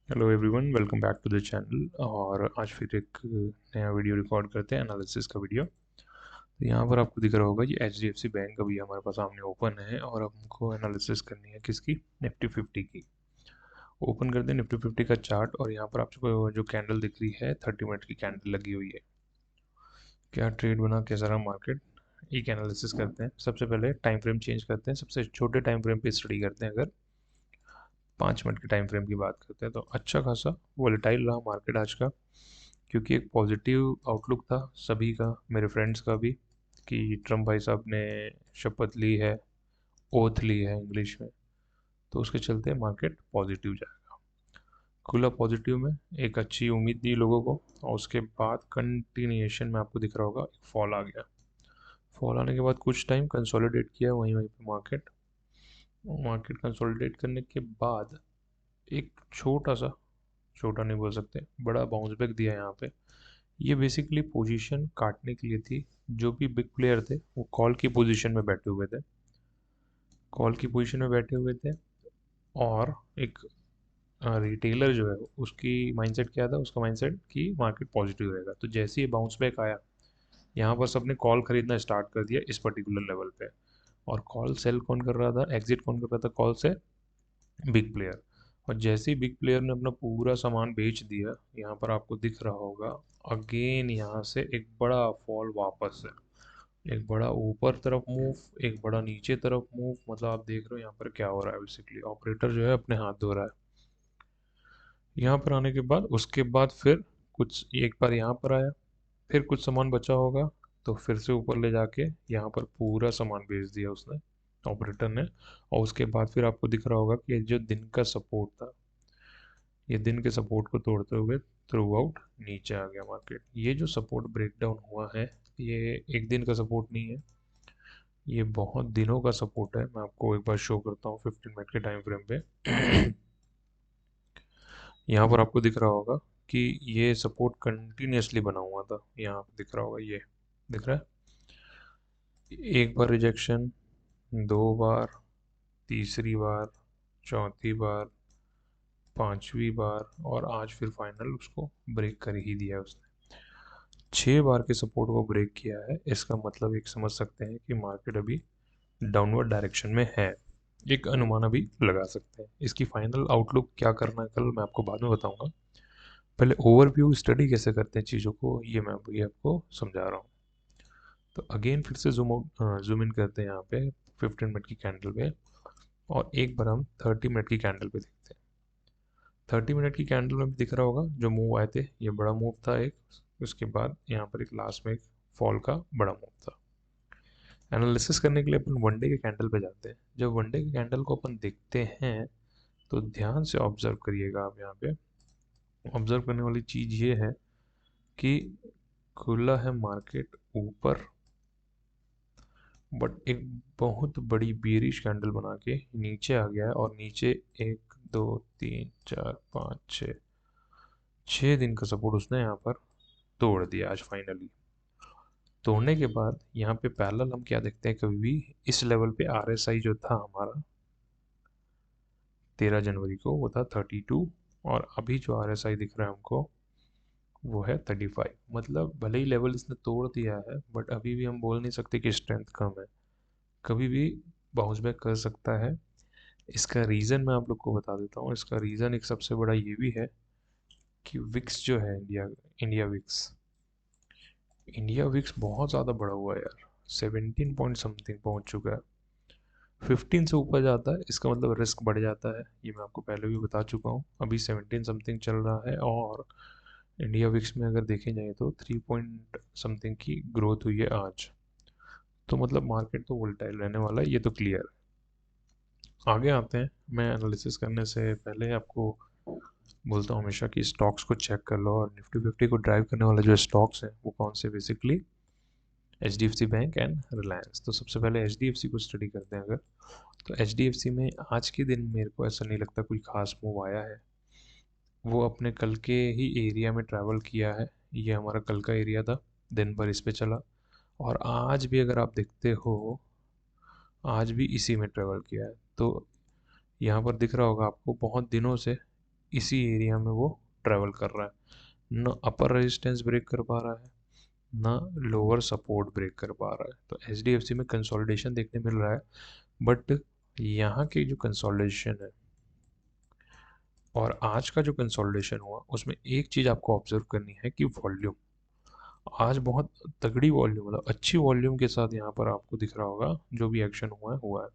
Hello everyone, welcome back to the channel. और आज फिर एक नया वीडियो रिकॉर्ड करते हैं, एनालिसिस का वीडियो। तो यहाँ पर आपको दिख रहा होगा ये एचडीएफसी बैंक अभी हमारे पास सामने ओपन है और अब हमको एनालिसिस करनी है किसकी, निफ्टी 50 की। ओपन कर दें निफ्टी 50 का चार्ट और यहाँ पर आपको जो कैंडल दिख रही है 30 मिनट की कैंडल लगी हुई है। क्या ट्रेड बना, कैसा रहा मार्केट, एक एनालिसिस करते हैं। सबसे पहले टाइम फ्रेम चेंज करते हैं, सबसे छोटे टाइम फ्रेम पे स्टडी करते हैं। अगर 5 मिनट के टाइम फ्रेम की बात करते हैं तो अच्छा खासा वोलेटाइल रहा मार्केट आज का, क्योंकि एक पॉजिटिव आउटलुक था सभी का, मेरे फ्रेंड्स का भी, कि ट्रम्प भाई साहब ने शपथ ली है, ओथ ली है इंग्लिश में। तो उसके चलते मार्केट पॉजिटिव जाएगा, खुला पॉजिटिव में। एक अच्छी उम्मीद दी लोगों को और उसके बाद कंटिन्यूएशन में आपको दिख रहा होगा एक फॉल आ गया। फॉल आने के बाद कुछ टाइम कंसोलिडेट किया वहीं वहीं पे मार्केट। मार्केट कंसोलिडेट करने के बाद एक छोटा सा, छोटा नहीं बोल सकते, बड़ा बाउंस बैक दिया यहाँ पे। ये बेसिकली पोजीशन काटने के लिए थी। जो भी बिग प्लेयर थे वो कॉल की पोजीशन में बैठे हुए थे, कॉल की पोजीशन में बैठे हुए थे। और एक रिटेलर जो है उसकी माइंडसेट क्या था, उसका माइंडसेट कि मार्केट पॉजिटिव रहेगा। तो जैसे ही बाउंस बैक आया, यहाँ पर सबने कॉल खरीदना स्टार्ट कर दिया इस पर्टिकुलर लेवल पे। और कॉल सेल कौन कर रहा था, एग्जिट कौन कर रहा था कॉल से, बिग प्लेयर। और जैसे ही बिग प्लेयर ने अपना पूरा सामान बेच दिया, यहाँ पर आपको दिख रहा होगा अगेन यहाँ से एक बड़ा फॉल वापस है। एक बड़ा ऊपर तरफ मूव, एक बड़ा नीचे तरफ मूव। मतलब आप देख रहे हो यहाँ पर क्या हो रहा है, बेसिकली ऑपरेटर जो है अपने हाथ धो रहा है। यहाँ पर आने के बाद उसके बाद फिर कुछ एक बार यहाँ पर आया, फिर कुछ सामान बचा होगा तो फिर से ऊपर ले जाके यहाँ पर पूरा सामान बेच दिया उसने, ऑपरेटर ने। और उसके बाद फिर आपको दिख रहा होगा कि ये जो दिन का सपोर्ट था, ये दिन के सपोर्ट को तोड़ते हुए थ्रू आउट नीचे आ गया मार्केट। ये जो सपोर्ट ब्रेकडाउन हुआ है, ये एक दिन का सपोर्ट नहीं है, ये बहुत दिनों का सपोर्ट है। मैं आपको एक बार शो करता हूँ 15 मिनट के टाइम फ्रेम पे। यहाँ पर आपको दिख रहा होगा कि ये सपोर्ट कंटिन्यूसली बना हुआ था। यहाँ पे दिख रहा होगा, ये दिख रहा है, एक बार रिजेक्शन, दो बार, तीसरी बार, चौथी बार, पांचवी बार, और आज फिर फाइनल उसको ब्रेक कर ही दिया उसने। 6 बार के सपोर्ट को ब्रेक किया है। इसका मतलब एक समझ सकते हैं कि मार्केट अभी डाउनवर्ड डायरेक्शन में है। एक अनुमान अभी लगा सकते हैं। इसकी फाइनल आउटलुक क्या करना है कल मैं आपको बाद में बताऊंगा। पहले ओवरव्यू स्टडी कैसे करते हैं चीज़ों को, ये मैं अभी आपको समझा रहा हूँ। तो अगेन फिर से जूम इन करते हैं यहाँ पे 15 मिनट की कैंडल पे, और एक बार हम 30 मिनट की कैंडल पे देखते हैं। 30 मिनट की कैंडल में भी दिख रहा होगा जो मूव आए थे, ये बड़ा मूव था एक। उसके बाद यहाँ पर एक लास्ट में एक फॉल का बड़ा मूव था। एनालिसिस करने के लिए अपन वनडे के कैंडल पे जाते हैं। जब वनडे के कैंडल को अपन देखते हैं तो ध्यान से ऑब्जर्व करिएगा आप। यहाँ पे ऑब्जर्व करने वाली चीज़ ये है कि खुला है मार्केट ऊपर, बट एक बहुत बड़ी बेरिश कैंडल बना के नीचे आ गया है। और नीचे 1 2 3 4 5 6, 6 दिन का सपोर्ट उसने यहाँ पर तोड़ दिया आज फाइनली। तोड़ने के बाद यहाँ पे पैरेलल हम क्या देखते हैं, कभी भी इस लेवल पे आरएसआई जो था हमारा 13 जनवरी को, वो था 32। और अभी जो आरएसआई दिख रहा है हमको वो है 35। मतलब भले ही लेवल इसने तोड़ दिया है, बट अभी भी हम बोल नहीं सकते कि स्ट्रेंथ कम है। कभी भी बाउंस बैक कर सकता है। इसका रीज़न मैं आप लोग को बता देता हूँ। इसका रीज़न एक सबसे बड़ा ये भी है कि विक्स जो है, India India VIX, India VIX बहुत ज़्यादा बढ़ा हुआ है यार। 17 पॉइंट समथिंग पहुँच चुका है। 15 से ऊपर जाता है इसका मतलब रिस्क बढ़ जाता है, ये मैं आपको पहले भी बता चुका हूँ। अभी 17 समथिंग चल रहा है और इंडिया विक्स में अगर देखे जाए तो 3 पॉइंट समथिंग की ग्रोथ हुई है आज। तो मतलब मार्केट तो वोलेटाइल रहने वाला है, ये तो क्लियर है। आगे आते हैं। मैं एनालिसिस करने से पहले आपको बोलता हूँ हमेशा कि स्टॉक्स को चेक कर लो, और निफ्टी 50 को ड्राइव करने वाले जो स्टॉक्स हैं वो कौन से, basically H D F C bank and Reliance. तो सबसे पहले एच डी एफ सी को स्टडी करते हैं अगर, तो एच डी एफ सी में आज के दिन मेरे को ऐसा नहीं लगता कोई खास मूव आया है। वो अपने कल के ही एरिया में ट्रैवल किया है। ये हमारा कल का एरिया था, दिन भर इस पे चला। और आज भी अगर आप देखते हो, आज भी इसी में ट्रैवल किया है। तो यहाँ पर दिख रहा होगा आपको बहुत दिनों से इसी एरिया में वो ट्रैवल कर रहा है। ना अपर रेजिस्टेंस ब्रेक कर पा रहा है, ना लोअर सपोर्ट ब्रेक कर पा रहा है। तो एचडीएफसी में कंसोलिडेशन देखने मिल रहा है, बट यहाँ की जो कंसोलिडेशन है और आज का जो कंसोलिडेशन हुआ उसमें एक चीज़ आपको ऑब्जर्व करनी है कि वॉल्यूम आज बहुत तगड़ी वॉल्यूम, मतलब अच्छी वॉल्यूम के साथ यहाँ पर आपको दिख रहा होगा जो भी एक्शन हुआ है।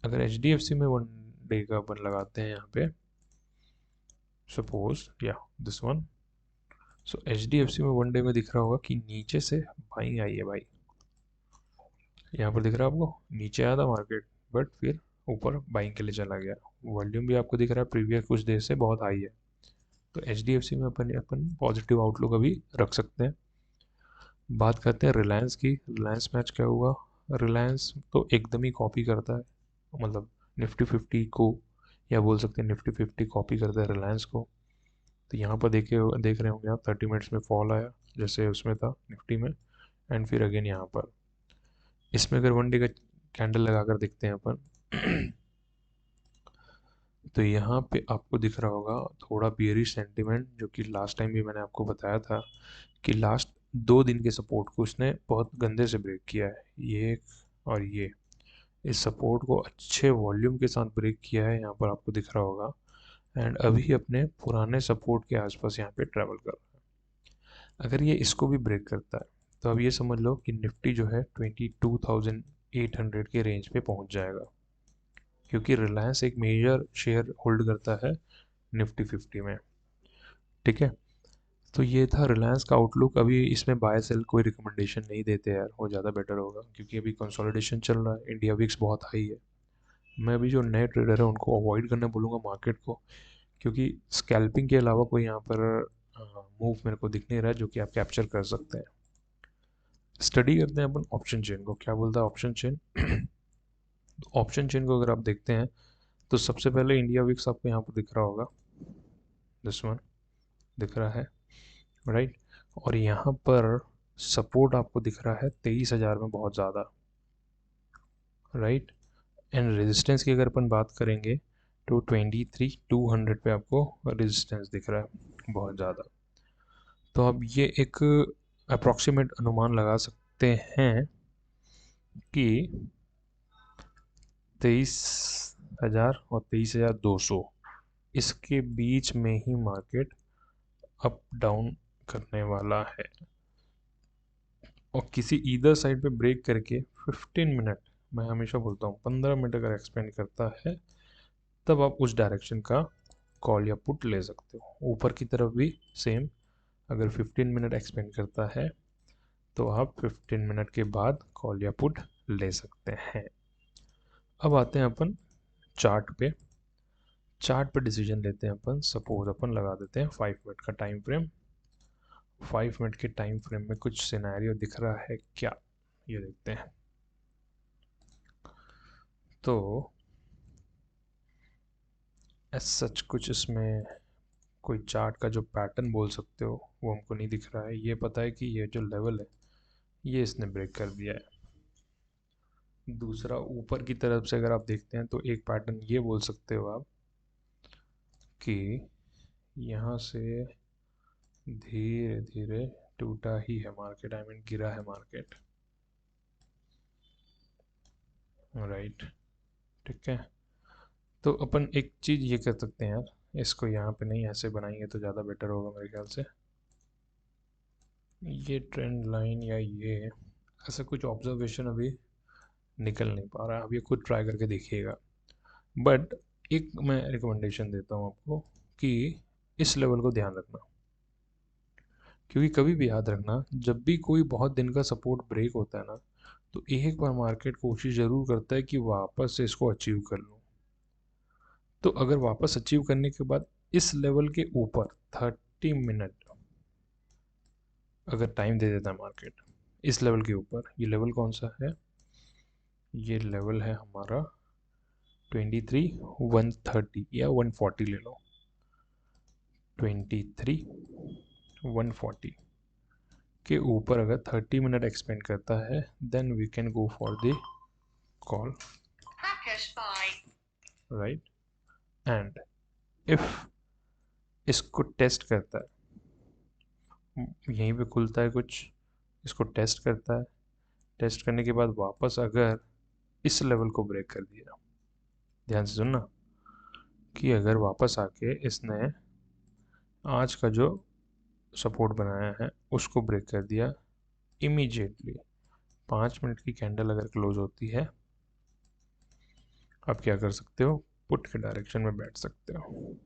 अगर एचडीएफसी में वन डे का अपन लगाते हैं यहाँ पे, सपोज या दिस वन, सो एचडीएफसी में वन डे में दिख रहा होगा कि नीचे से बाइंग आई है भाई। यहाँ पर दिख रहा है आपको, नीचे आया था मार्केट बट फिर ऊपर बाइंग के लिए चला गया। वॉल्यूम भी आपको दिख रहा है प्रीवियस कुछ देर से बहुत हाई है। तो एचडीएफसी में अपन पॉजिटिव आउटलुक अभी रख सकते हैं। बात करते हैं रिलायंस की। रिलायंस मैच क्या हुआ? रिलायंस तो एकदम ही कॉपी करता है, मतलब निफ्टी 50 को, या बोल सकते हैं निफ्टी 50 कॉपी करता है रिलायंस को। तो यहाँ पर देख रहे होंगे आप 30 मिनट्स में फॉल आया जैसे उसमें था निफ्टी में, एंड फिर अगेन यहाँ पर इसमें अगर वन डे का कैंडल लगाकर देखते हैं अपन तो यहाँ पे आपको दिख रहा होगा थोड़ा बियरिश सेंटिमेंट, जो कि लास्ट टाइम भी मैंने आपको बताया था कि लास्ट 2 दिन के सपोर्ट को उसने बहुत गंदे से ब्रेक किया है। ये और ये इस सपोर्ट को अच्छे वॉल्यूम के साथ ब्रेक किया है, यहाँ पर आपको दिख रहा होगा, एंड अभी अपने पुराने सपोर्ट के आसपास यहाँ पे ट्रैवल कर रहा है। अगर ये इसको भी ब्रेक करता है तो अब ये समझ लो कि निफ्टी जो है 22,800 के रेंज पे पहुंच जाएगा, क्योंकि रिलायंस एक मेजर शेयर होल्ड करता है निफ्टी 50 में। ठीक है, तो ये था रिलायंस का आउटलुक। अभी इसमें बाय सेल कोई रिकमेंडेशन नहीं देते यार, वो ज़्यादा बेटर होगा क्योंकि अभी कंसोलिडेशन चल रहा है, इंडिया विक्स बहुत हाई है। मैं अभी जो नए ट्रेडर है उनको अवॉइड करने बोलूँगा मार्केट को, क्योंकि स्कैल्पिंग के अलावा कोई यहाँ पर मूव मेरे को दिख नहीं रहा है जो कि आप कैप्चर कर सकते हैं। स्टडी करते हैं अपन ऑप्शन चेन को, क्या बोलता है ऑप्शन चेन। ऑप्शन चेन को अगर आप देखते हैं तो सबसे पहले इंडिया विक्स आपको यहाँ पर दिख रहा होगा, दिस वन दिख रहा है, राइट। और यहाँ पर सपोर्ट आपको दिख रहा है 23,000 में बहुत ज़्यादा, राइट। एंड रेजिस्टेंस की अगर अपन बात करेंगे तो 23,200 पे आपको रेजिस्टेंस दिख रहा है बहुत ज़्यादा। तो अब ये एक अप्रॉक्सीमेट अनुमान लगा सकते हैं कि 23,000 और 23,200 इसके बीच में ही मार्केट अप डाउन करने वाला है। और किसी ईदर साइड पे ब्रेक करके 15 मिनट, मैं हमेशा बोलता हूँ 15 मिनट अगर एक्सपेंड करता है तब आप उस डायरेक्शन का कॉल या पुट ले सकते हो। ऊपर की तरफ भी सेम, अगर 15 मिनट एक्सपेंड करता है तो आप 15 मिनट के बाद कॉल या पुट ले सकते हैं। अब आते हैं अपन चार्ट पे। चार्ट पे डिसीजन लेते हैं अपन। सपोज अपन लगा देते हैं 5 मिनट का टाइम फ्रेम। 5 मिनट के टाइम फ्रेम में कुछ सिनेरियो दिख रहा है क्या, ये देखते हैं। तो एज सच कुछ इसमें कोई चार्ट का जो पैटर्न बोल सकते हो वो हमको नहीं दिख रहा है। ये पता है कि ये जो लेवल है ये इसने ब्रेक कर दिया है। दूसरा ऊपर की तरफ से अगर आप देखते हैं तो एक पैटर्न ये बोल सकते हो आप कि यहाँ से धीरे धीरे टूटा ही है मार्केट, आई मीन गिरा है मार्केट, राइट। ठीक है, तो अपन एक चीज़ ये कर सकते हैं यार, इसको यहाँ पे नहीं ऐसे बनाएंगे तो ज़्यादा बेटर होगा मेरे ख्याल से। ये ट्रेंड लाइन या ये ऐसा कुछ ऑब्जर्वेशन अभी निकल नहीं पा रहा है, अब ये खुद ट्राई करके देखिएगा। बट एक मैं रिकमेंडेशन देता हूँ आपको कि इस लेवल को ध्यान रखना, क्योंकि कभी भी याद रखना जब भी कोई बहुत दिन का सपोर्ट ब्रेक होता है ना तो एक बार मार्केट कोशिश ज़रूर करता है कि वापस से इसको अचीव कर लूँ। तो अगर वापस अचीव करने के बाद इस लेवल के ऊपर 30 मिनट अगर टाइम दे देता है मार्केट इस लेवल के ऊपर, ये लेवल कौन सा है? ये लेवल है हमारा 23,130 या 140 ले लो, 23,140 के ऊपर अगर 30 मिनट एक्सपेंड करता है then we can go for the call, right. And if इसको टेस्ट करता है, यहीं पे खुलता है कुछ, इसको टेस्ट करता है, टेस्ट करने के बाद वापस अगर इस लेवल को ब्रेक कर दिया, ध्यान से सुनना, कि अगर वापस आके इसने आज का जो सपोर्ट बनाया है उसको ब्रेक कर दिया, इमीडिएटली 5 मिनट की कैंडल अगर क्लोज होती है, आप क्या कर सकते हो, पुट के डायरेक्शन में बैठ सकते हो।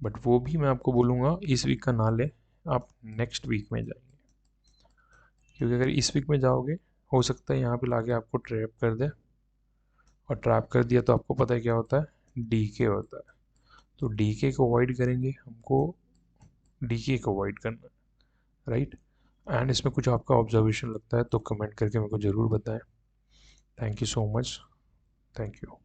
बट वो भी मैं आपको बोलूँगा इस वीक का ना ले, आप नेक्स्ट वीक में जाएंगे, क्योंकि अगर इस वीक में जाओगे हो सकता है यहाँ पे लाके आपको ट्रैप कर दे, और ट्रैप कर दिया तो आपको पता है क्या होता है, डीके होता है। तो डीके को अवॉइड करेंगे, हमको डीके को अवॉइड करना है, राइट। एंड इसमें कुछ आपका ऑब्जर्वेशन लगता है तो कमेंट करके मेरे को ज़रूर बताएं। Thank you so much, thank you.